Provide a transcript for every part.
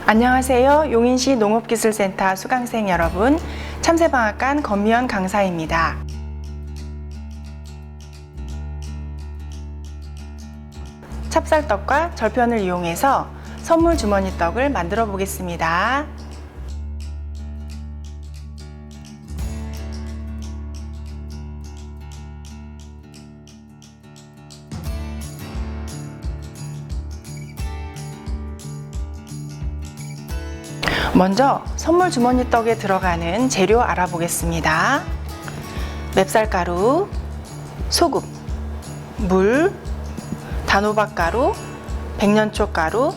안녕하세요. 용인시 농업기술센터 수강생 여러분, 참새방앗간 권미연 강사입니다. 찹쌀떡과 절편을 이용해서 선물 주머니 떡을 만들어 보겠습니다. 먼저 선물 주머니 떡에 들어가는 재료 알아보겠습니다. 맵쌀가루, 소금, 물, 단호박가루, 백년초가루,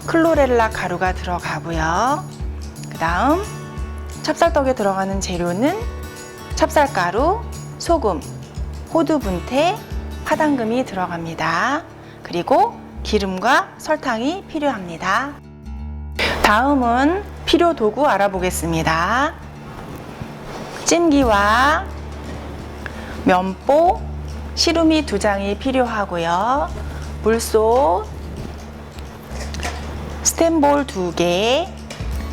클로렐라 가루가 들어가고요. 그 다음 찹쌀떡에 들어가는 재료는 찹쌀가루, 소금, 호두분태, 파당금이 들어갑니다. 그리고 기름과 설탕이 필요합니다. 다음은 필요 도구 알아보겠습니다. 찜기와 면보, 시루미 2장이 필요하고요. 물소, 스텐볼 2개,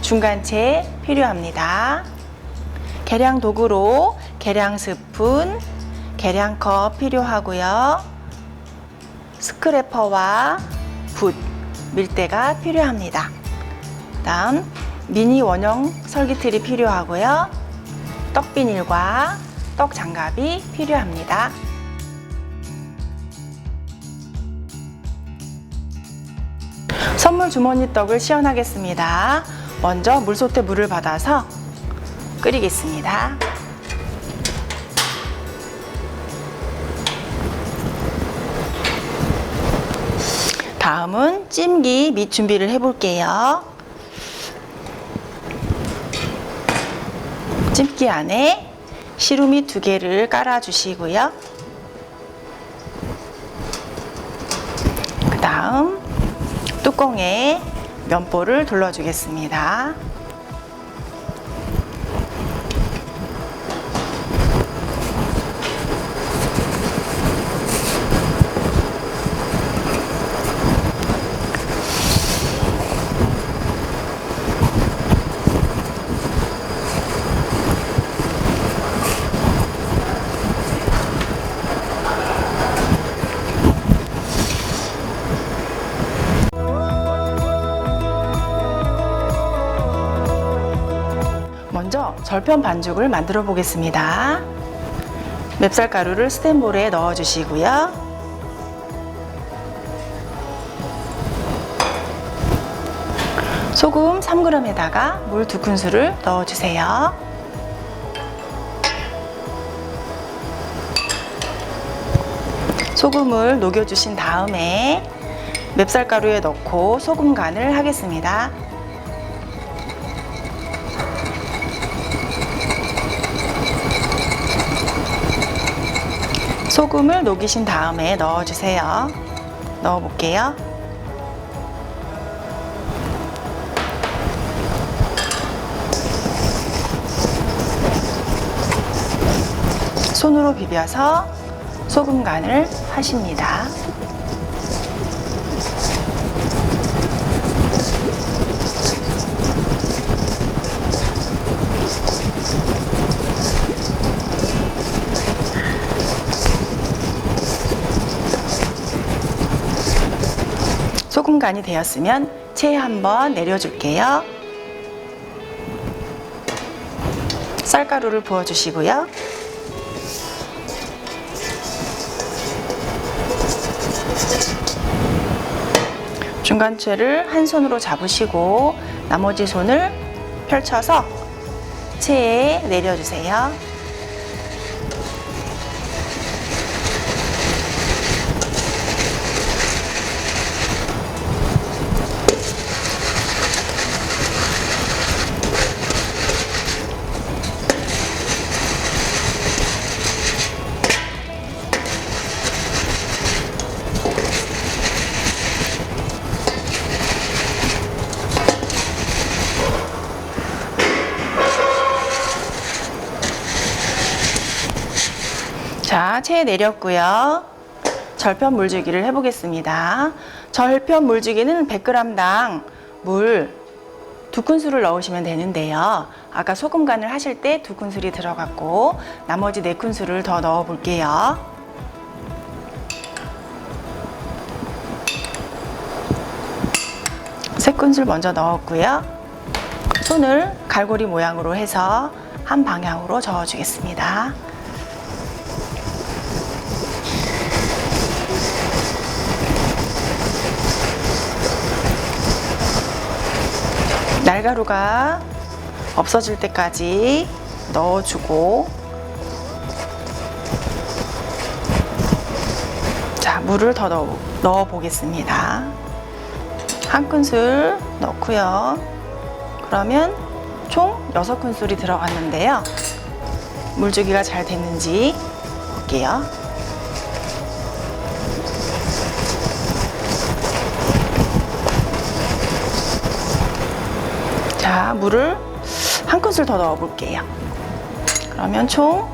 중간채 필요합니다. 계량 도구로 계량 스푼, 계량컵 필요하고요. 스크래퍼와 붓, 밀대가 필요합니다. 다음 미니 원형 설기틀이 필요하고요. 떡비닐과 떡장갑이 필요합니다. 선물 주머니 떡을 시연하겠습니다. 먼저 물솥에 물을 받아서 끓이겠습니다. 다음은 찜기 밑 준비를 해볼게요. 찜기 안에 시루미 2개를 깔아 주시고요. 그 다음 뚜껑에 면보를 둘러주겠습니다. 먼저 절편 반죽을 만들어 보겠습니다. 맵쌀가루를 스텐볼에 넣어 주시고요. 소금 3g에다가 물 2큰술을 넣어 주세요. 소금을 녹여 주신 다음에 맵쌀가루에 넣고 소금 간을 하겠습니다. 소금을 녹이신 다음에 넣어주세요. 넣어볼게요. 손으로 비벼서 소금 간을 하십니다. 소금 간이 되었으면 체에 한번 내려줄게요. 쌀가루를 부어주시고요. 중간채를 한 손으로 잡으시고 나머지 손을 펼쳐서 체에 내려주세요. 자, 체에 내렸고요. 절편 물주기를 해보겠습니다. 절편 물주기는 100g당 물 2큰술을 넣으시면 되는데요. 아까 소금 간을 하실 때 2큰술이 들어갔고 나머지 4큰술을 더 넣어 볼게요. 세 큰술 먼저 넣었고요. 손을 갈고리 모양으로 해서 한 방향으로 저어 주겠습니다. 날가루가 없어질 때까지 넣어주고, 자, 물을 더 넣어 보겠습니다. 한 큰술 넣고요. 그러면 총 6큰술이 들어갔는데요. 물주기가 잘 됐는지 볼게요. 자, 물을 한 큰술 더 넣어 볼게요. 그러면 총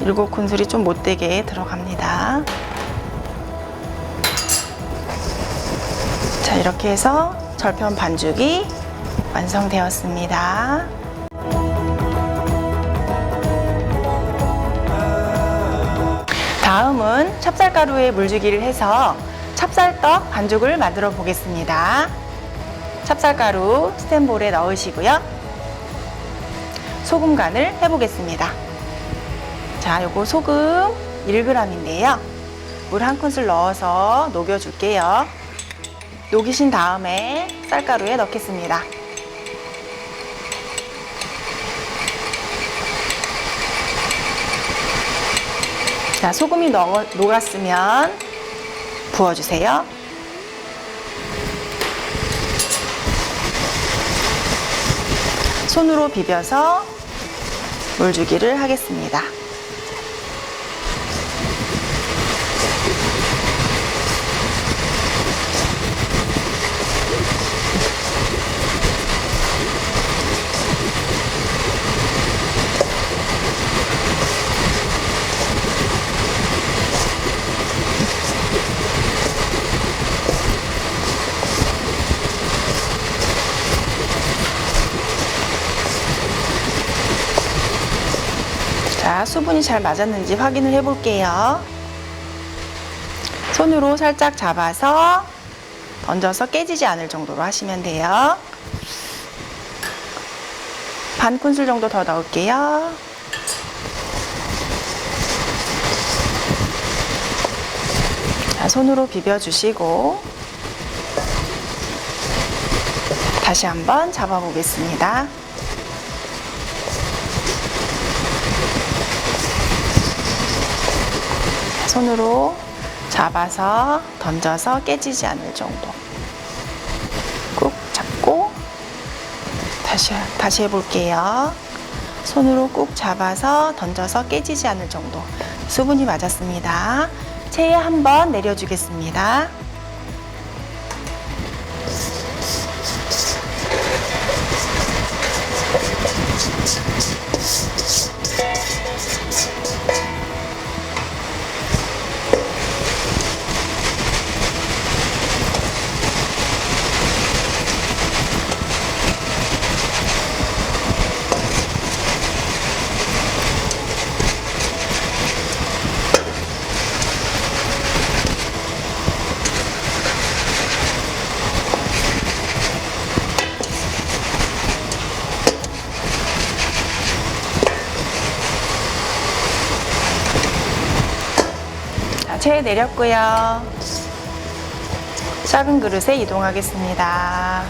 7큰술이 좀 못되게 들어갑니다. 자, 이렇게 해서 절편 반죽이 완성되었습니다. 다음은 찹쌀가루에 물주기를 해서 찹쌀떡 반죽을 만들어 보겠습니다. 찹쌀가루 스텐볼에 넣으시고요. 소금 간을 해보겠습니다. 자, 요거 소금 1g인데요. 물 한 큰술 넣어서 녹여줄게요. 녹이신 다음에 쌀가루에 넣겠습니다. 자, 소금이 녹았으면 부어주세요. 손으로 비벼서 물주기를 하겠습니다. 자, 수분이 잘 맞았는지 확인을 해 볼게요. 손으로 살짝 잡아서 던져서 깨지지 않을 정도로 하시면 돼요. 반 큰술 정도 더 넣을게요. 자, 손으로 비벼주시고 다시 한번 잡아보겠습니다. 손으로 잡아서 던져서 깨지지 않을 정도 꾹 잡고 다시 해볼게요. 손으로 꾹 잡아서 던져서 깨지지 않을 정도. 수분이 맞았습니다. 체에 한번 내려주겠습니다. 체에 내렸고요. 작은 그릇에 이동하겠습니다.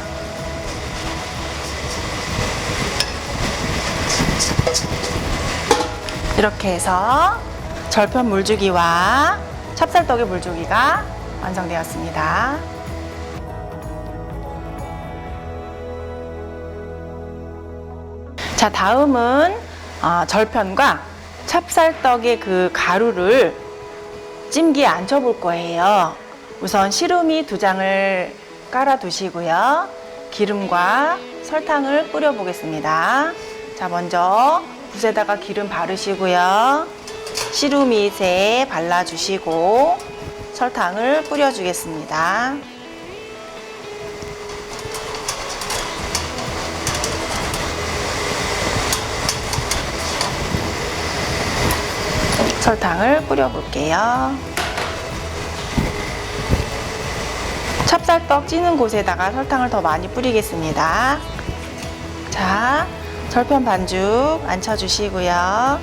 이렇게 해서 절편 물주기와 찹쌀떡의 물주기가 완성되었습니다. 자, 다음은 절편과 찹쌀떡의 그 가루를 찜기에 앉혀 볼 거예요. 우선 시루미 2장을 깔아 두시고요. 기름과 설탕을 뿌려 보겠습니다. 자, 먼저 붓에다가 기름 바르시고요. 시루미에 발라 주시고 설탕을 뿌려 주겠습니다. 설탕을 뿌려 볼게요. 찹쌀떡 찌는 곳에다가 설탕을 더 많이 뿌리겠습니다. 자, 절편 반죽 앉혀주시고요.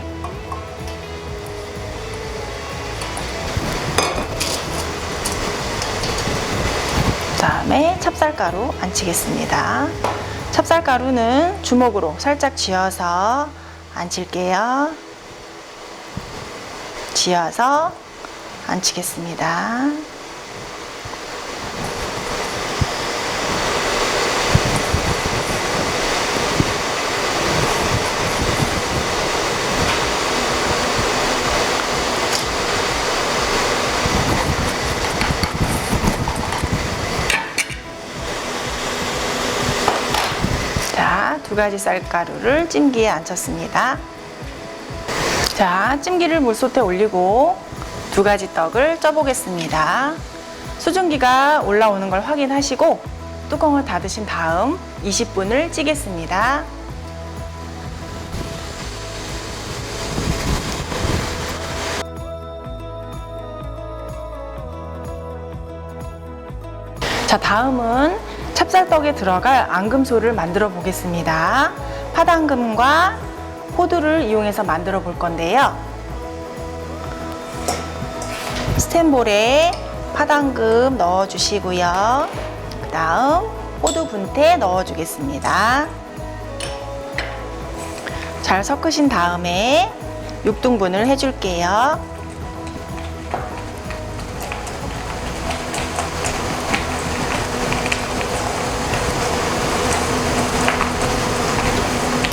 그다음에 찹쌀가루 앉히겠습니다. 찹쌀가루는 주먹으로 살짝 쥐어서 앉힐게요. 쥐어서 앉히겠습니다. 자, 두 가지 쌀가루를 찜기에 앉혔습니다. 자, 찜기를 물솥에 올리고 두 가지 떡을 쪄보겠습니다. 수증기가 올라오는 걸 확인하시고 뚜껑을 닫으신 다음 20분을 찌겠습니다. 자, 다음은 찹쌀떡에 들어갈 앙금소를 만들어 보겠습니다. 팥앙금과 호두를 이용해서 만들어 볼 건데요. 스텐볼에 팥앙금 넣어 주시고요. 그 다음 호두 분태 넣어 주겠습니다. 잘 섞으신 다음에 6등분을 해 줄게요.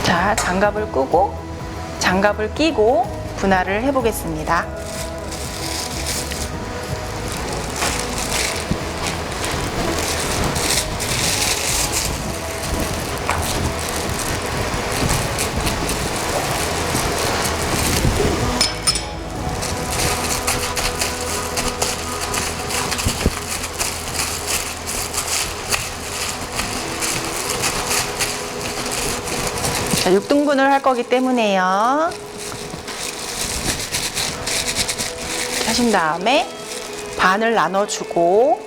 자, 장갑을 끄고 장갑을 끼고 분할을 해 보겠습니다. 자, 6등분을 할 거기 때문에요. 하신 다음에 반을 나눠주고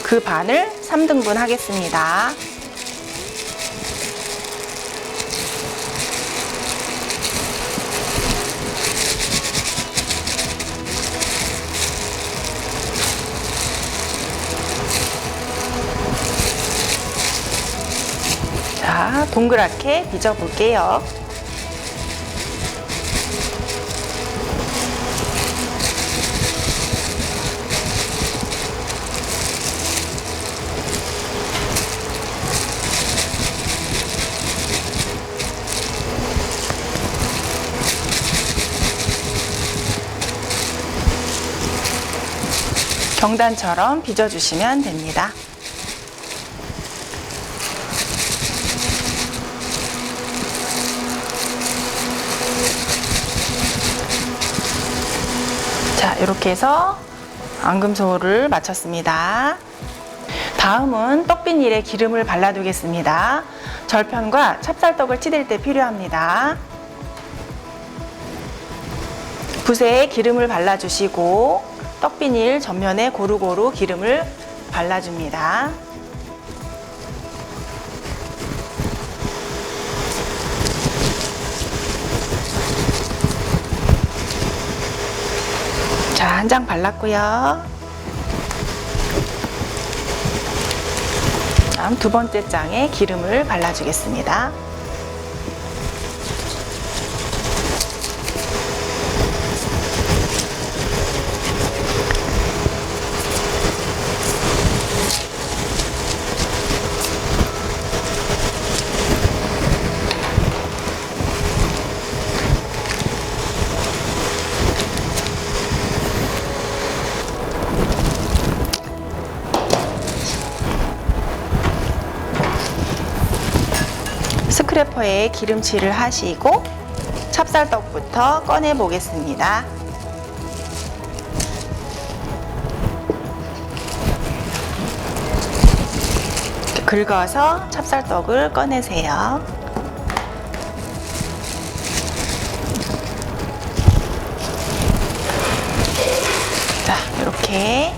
그 반을 3등분 하겠습니다. 자, 동그랗게 빚어 볼게요. 경단처럼 빚어주시면 됩니다. 자, 이렇게 해서 앙금소를 마쳤습니다. 다음은 떡비닐에 기름을 발라두겠습니다. 절편과 찹쌀떡을 찌댈 때 필요합니다. 붓에 기름을 발라주시고 떡비닐 전면에 고루고루 기름을 발라줍니다. 자, 한 장 발랐고요. 다음 두 번째 장에 기름을 발라주겠습니다. 스크래퍼에 기름칠을 하시고 찹쌀떡부터 꺼내 보겠습니다. 긁어서 찹쌀떡을 꺼내세요. 이렇게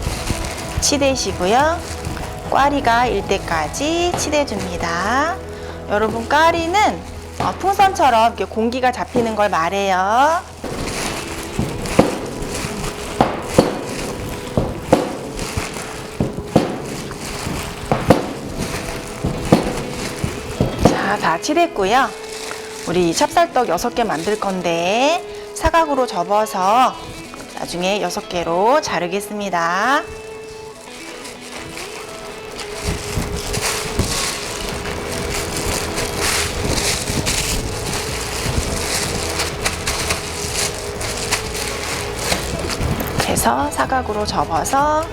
치대시고요. 꽈리가 일 때까지 치대줍니다. 여러분, 꽈리는 풍선처럼 이렇게 공기가 잡히는 걸 말해요. 자, 다 치댔고요. 우리 찹쌀떡 6개 만들 건데 사각으로 접어서 나중에 6개로 자르겠습니다. 이렇게 해서 사각으로 접어서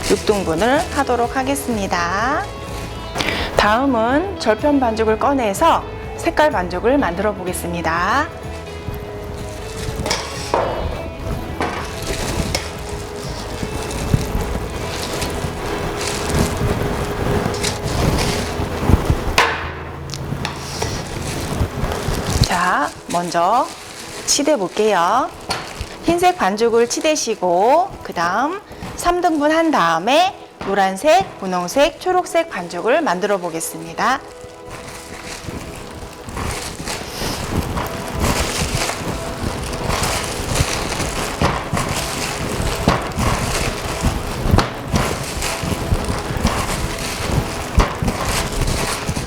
6등분을 하도록 하겠습니다. 다음은 절편 반죽을 꺼내서 색깔 반죽을 만들어 보겠습니다. 자, 먼저 치대 볼게요. 흰색 반죽을 치대시고 그 다음 3등분 한 다음에 노란색, 분홍색, 초록색 반죽을 만들어 보겠습니다.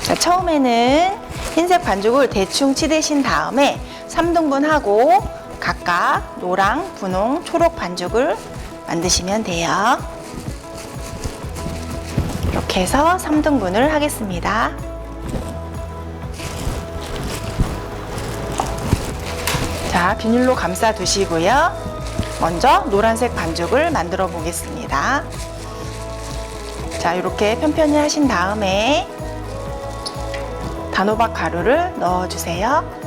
자, 처음에는 흰색 반죽을 대충 치대신 다음에 3등분하고 각각 노랑, 분홍, 초록 반죽을 만드시면 돼요. 이렇게 해서 3등분을 하겠습니다. 자, 비닐로 감싸 두시고요. 먼저 노란색 반죽을 만들어 보겠습니다. 자, 이렇게 편편히 하신 다음에 단호박 가루를 넣어주세요.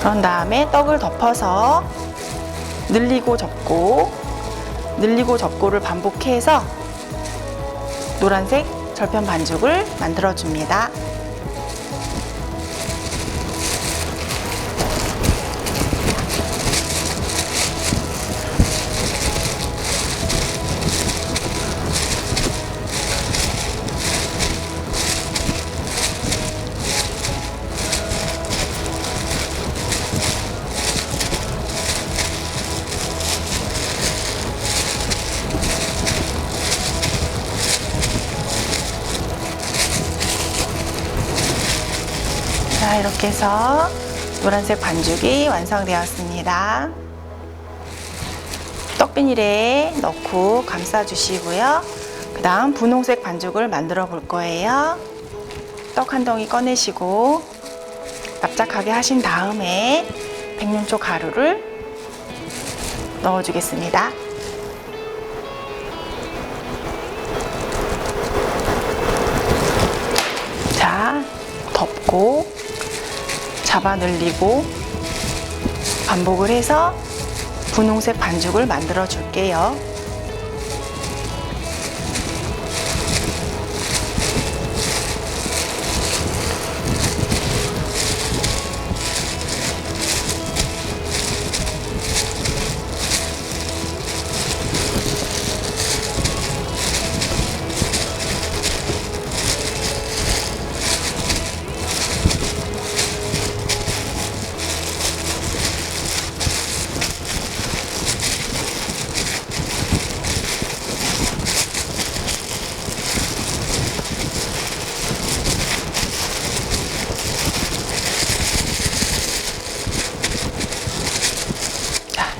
그런 다음에 떡을 덮어서 늘리고 접고를 반복해서 노란색 절편 반죽을 만들어 줍니다. 자, 이렇게 해서 노란색 반죽이 완성되었습니다. 떡비닐에 넣고 감싸 주시고요. 그 다음 분홍색 반죽을 만들어 볼 거예요. 떡 한 덩이 꺼내시고 납작하게 하신 다음에 백륜초 가루를 넣어 주겠습니다. 자, 덮고 잡아 늘리고 반복을 해서 분홍색 반죽을 만들어 줄게요.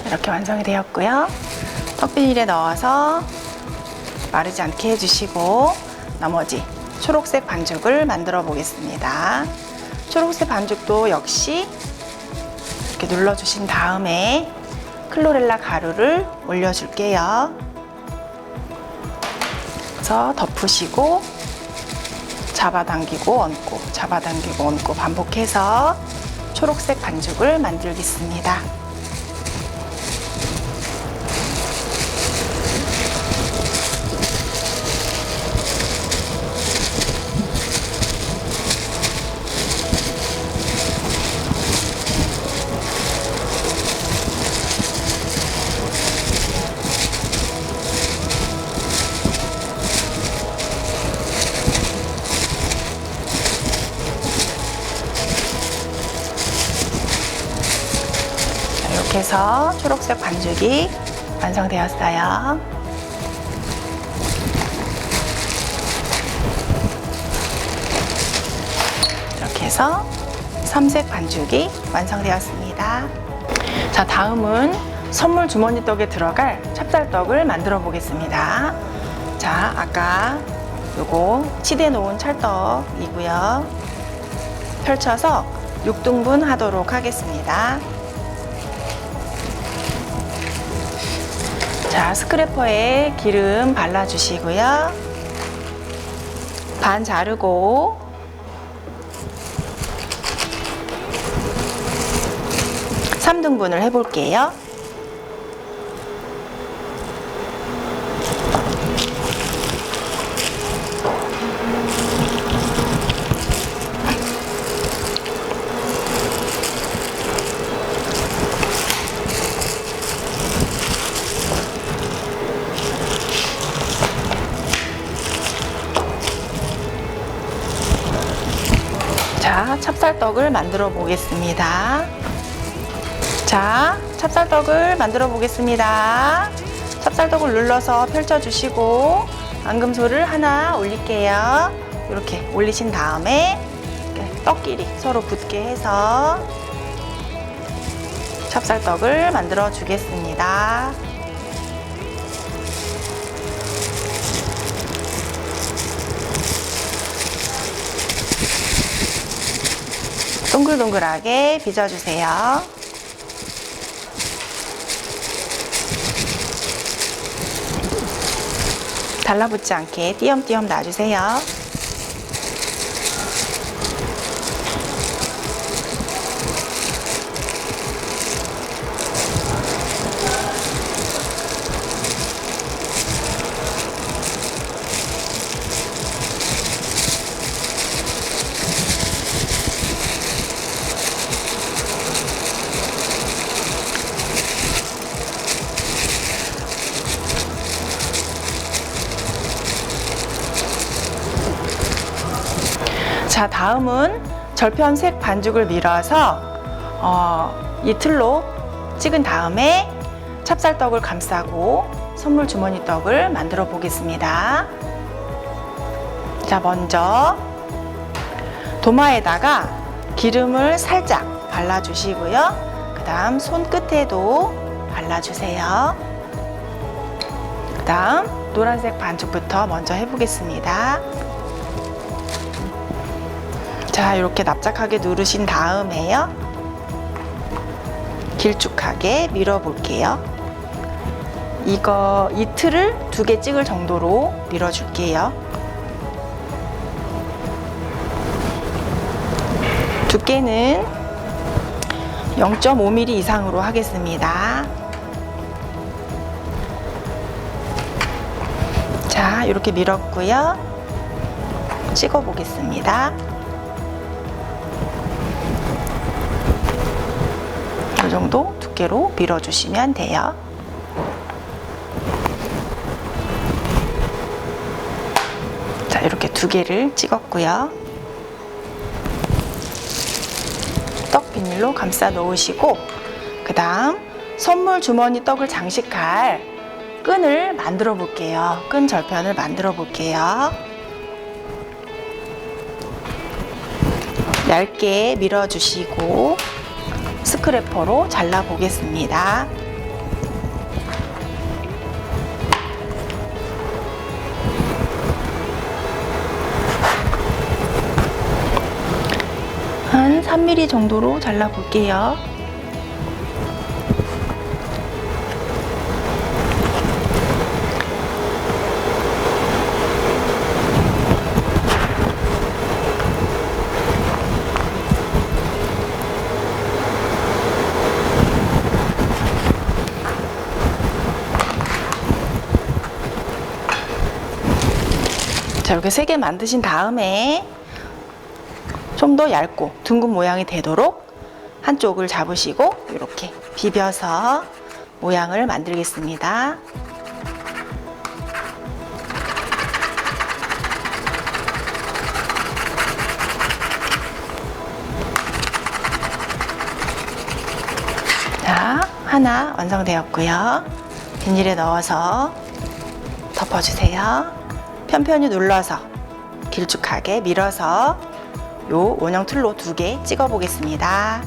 이렇게 완성이 되었고요. 떡비닐에 넣어서 마르지 않게 해주시고 나머지 초록색 반죽을 만들어 보겠습니다. 초록색 반죽도 역시 이렇게 눌러주신 다음에 클로렐라 가루를 올려줄게요. 그래서 덮으시고 잡아당기고 얹고 잡아당기고 얹고 반복해서 초록색 반죽을 만들겠습니다. 이렇게 해서 초록색 반죽이 완성되었어요. 이렇게 해서 삼색 반죽이 완성되었습니다. 자, 다음은 선물 주머니 떡에 들어갈 찹쌀떡을 만들어 보겠습니다. 자, 아까 요거 치대 놓은 찰떡이고요. 펼쳐서 6등분 하도록 하겠습니다. 자, 스크래퍼에 기름 발라주시고요. 반 자르고 3등분을 해볼게요. 자, 찹쌀떡을 만들어 보겠습니다. 자, 찹쌀떡을 만들어 보겠습니다. 찹쌀떡을 눌러서 펼쳐주시고 앙금소를 하나 올릴게요. 이렇게 올리신 다음에 떡끼리 서로 붙게 해서 찹쌀떡을 만들어 주겠습니다. 동글동글하게 빚어주세요. 달라붙지 않게 띄엄띄엄 놔주세요. 자, 다음은 절편색 반죽을 밀어서 이 틀로 찍은 다음에 찹쌀떡을 감싸고 선물 주머니 떡을 만들어 보겠습니다. 자, 먼저 도마에다가 기름을 살짝 발라주시고요. 그 다음 손끝에도 발라주세요. 그 다음 노란색 반죽부터 먼저 해보겠습니다. 자, 이렇게 납작하게 누르신 다음에요. 길쭉하게 밀어 볼게요. 이 틀을 2개 찍을 정도로 밀어 줄게요. 두께는 0.5mm 이상으로 하겠습니다. 자, 이렇게 밀었고요. 찍어 보겠습니다. 이 정도 두께로 밀어주시면 돼요. 자, 이렇게 2개를 찍었고요. 떡 비닐로 감싸 놓으시고 그 다음 선물 주머니 떡을 장식할 끈을 만들어 볼게요. 끈 절편을 만들어 볼게요. 얇게 밀어주시고 스크래퍼로 잘라 보겠습니다. 한 3mm 정도로 잘라 볼게요. 자, 이렇게 3개 만드신 다음에 좀 더 얇고 둥근 모양이 되도록 한쪽을 잡으시고 이렇게 비벼서 모양을 만들겠습니다. 자, 하나 완성되었고요. 비닐에 넣어서 덮어주세요. 편편히 눌러서 길쭉하게 밀어서 요 원형 틀로 2개 찍어 보겠습니다.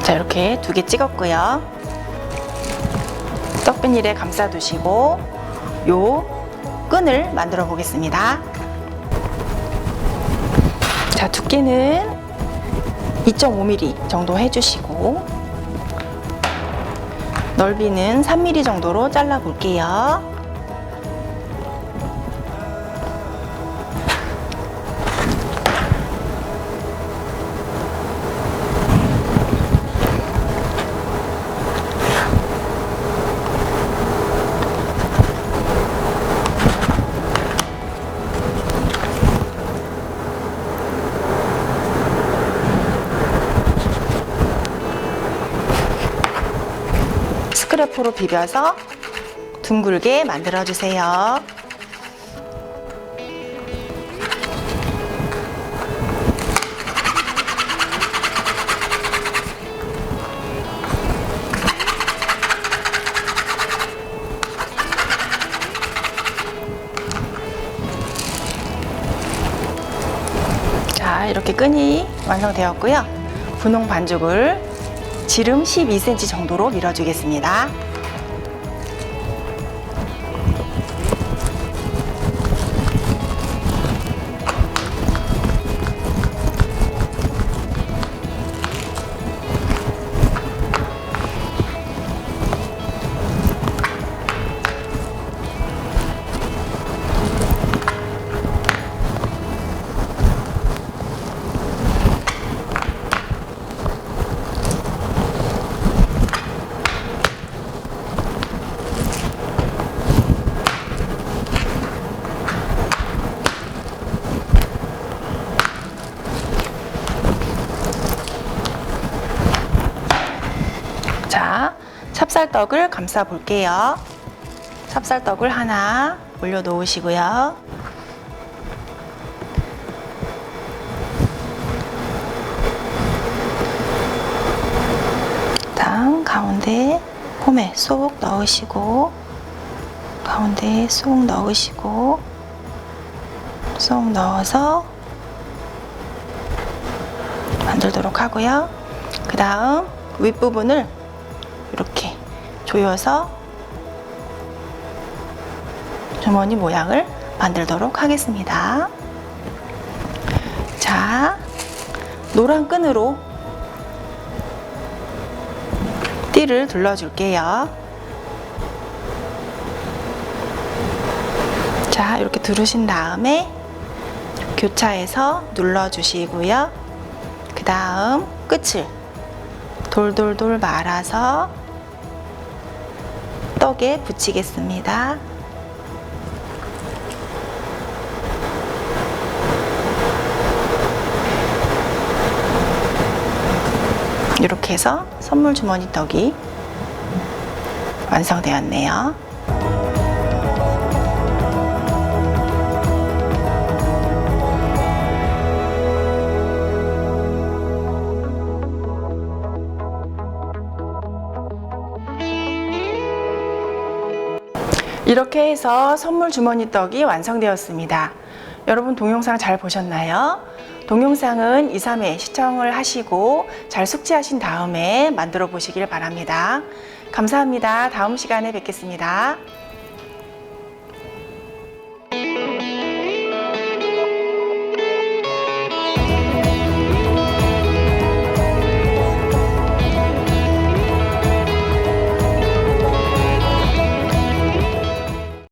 자, 이렇게 2개 찍었고요. 떡비닐에 감싸 두시고 요 끈을 만들어 보겠습니다. 자, 두께는 2.5mm 정도 해주시고 넓이는 3mm 정도로 잘라 볼게요. 스크래퍼로 비벼서 둥글게 만들어 주세요. 자, 이렇게 끈이 완성되었고요. 분홍 반죽을 지름 12cm 정도로 밀어주겠습니다. 자, 찹쌀떡을 감싸 볼게요. 찹쌀떡을 하나 올려 놓으시고요. 다음 가운데 폼에 쏙 넣으시고 가운데에 쏙 넣으시고 쏙 넣어서 만들도록 하고요. 그 다음 윗부분을 이렇게 조여서 주머니 모양을 만들도록 하겠습니다. 자, 노란 끈으로 띠를 둘러줄게요. 자, 이렇게 두르신 다음에 교차해서 눌러주시고요. 그 다음 끝을 돌돌돌 말아서 떡에 붙이겠습니다. 이렇게 해서 선물 주머니 떡이 완성되었네요. 이렇게 해서 선물 주머니 떡이 완성되었습니다. 여러분 동영상 잘 보셨나요? 동영상은 2, 3회 시청을 하시고 잘 숙지하신 다음에 만들어 보시길 바랍니다. 감사합니다. 다음 시간에 뵙겠습니다.